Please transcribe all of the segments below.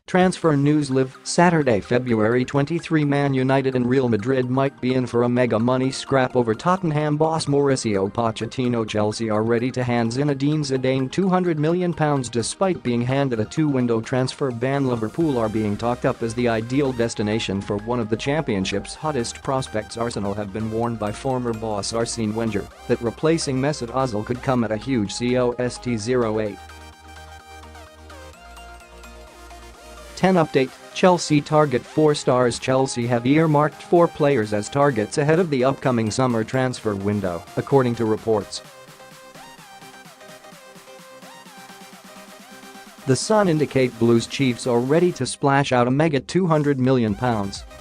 Transfer news. Live Saturday, February 23. Man United and Real Madrid might be in for a mega money scrap over Tottenham boss Mauricio Pochettino. Chelsea are ready to hand Zinedine Zidane £200 million despite being handed a two-window transfer ban. Liverpool are being talked up as the ideal destination for one of the championship's hottest prospects. Arsenal have been warned by former boss Arsene Wenger that replacing Mesut Ozil could come at a huge cost. 08. 10 update. Chelsea target 4 stars. Chelsea have earmarked 4 players as targets ahead of the upcoming summer transfer window, according to reports. The Sun indicate Blues Chiefs are ready to splash out a mega £200 million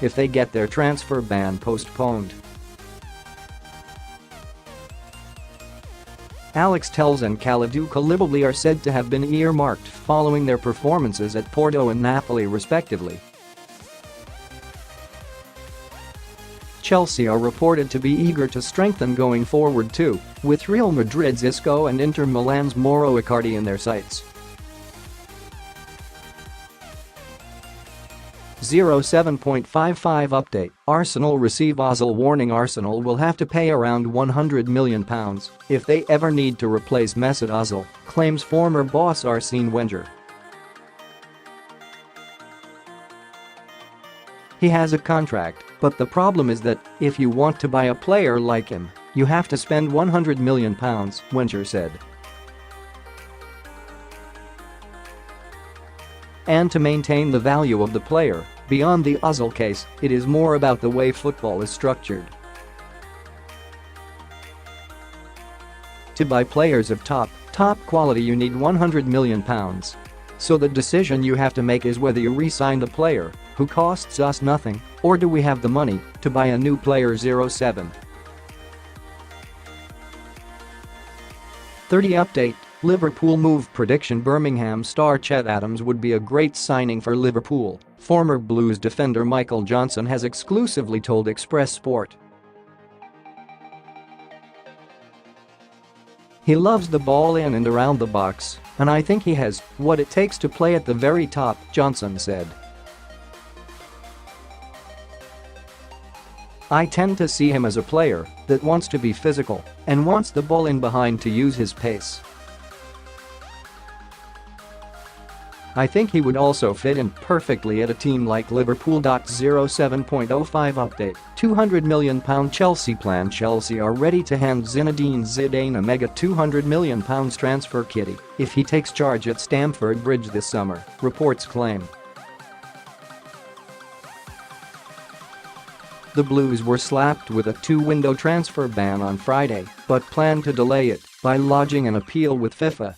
if they get their transfer ban postponed. Alex Telles and Kalidou Koulibaly are said to have been earmarked following their performances at Porto and Napoli respectively. Chelsea are reported to be eager to strengthen going forward too, with Real Madrid's Isco and Inter Milan's Mauro Icardi in their sights. 07.55 update. Arsenal receive Ozil warning. Arsenal will have to pay around £100 million if they ever need to replace Mesut Ozil, claims former boss Arsene Wenger. He has a contract, but the problem is that if you want to buy a player like him, you have to spend £100 million, Wenger said. And to maintain the value of the player, beyond the Ozil case, it is more about the way football is structured. To buy players of top quality you need £100 million. So the decision you have to make is whether you re-sign the player, who costs us nothing, or do we have the money to buy a new player. 07. 30 update. Liverpool move prediction. Birmingham star Chet Adams would be a great signing for Liverpool, former Blues defender Michael Johnson has exclusively told Express Sport. He loves the ball in and around the box, and I think he has what it takes to play at the very top, Johnson said. I tend to see him as a player that wants to be physical and wants the ball in behind to use his pace. I think he would also fit in perfectly at a team like Liverpool. 07.05 update. £200 million Chelsea plan. Chelsea are ready to hand Zinedine Zidane a mega £200 million transfer kitty if he takes charge at Stamford Bridge this summer, reports claim. The Blues were slapped with a two-window transfer ban on Friday, but plan to delay it by lodging an appeal with FIFA.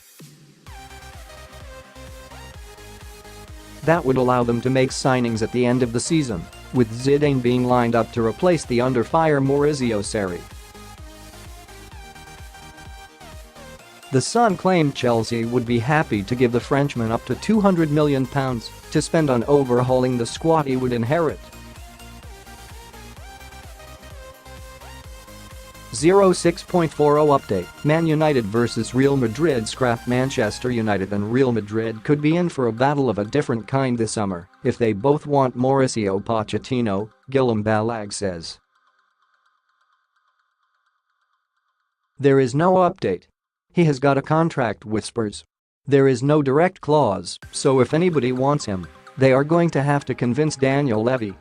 That would allow them to make signings at the end of the season, with Zidane being lined up to replace the under-fire Maurizio Sarri. The Sun claimed Chelsea would be happy to give the Frenchman up to £200 million to spend on overhauling the squad he would inherit. 06.40 update. Man United vs Real Madrid scrap. Manchester United and Real Madrid could be in for a battle of a different kind this summer if they both want Mauricio Pochettino, Guillem Balague says. There is no update. He has got a contract with Spurs. There is no direct clause, so if anybody wants him, they are going to have to convince Daniel Levy.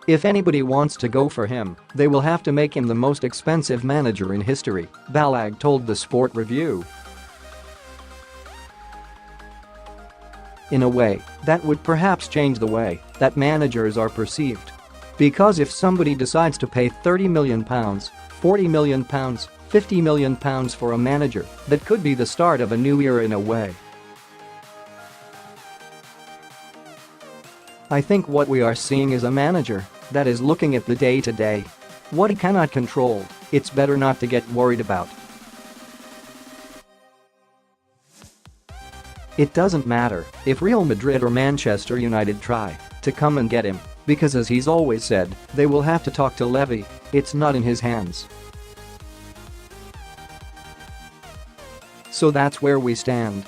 If anybody wants to go for him, they will have to make him the most expensive manager in history, Balague told the Sport Review. In a way, that would perhaps change the way that managers are perceived. Because if somebody decides to pay £30 million, £40 million, £50 million for a manager, that could be the start of a new era in a way. I think what we are seeing is a manager that is looking at the day-to-day. What he cannot control, it's better not to get worried about. It doesn't matter if Real Madrid or Manchester United try to come and get him, because as he's always said, they will have to talk to Levy. It's not in his hands. So that's where we stand.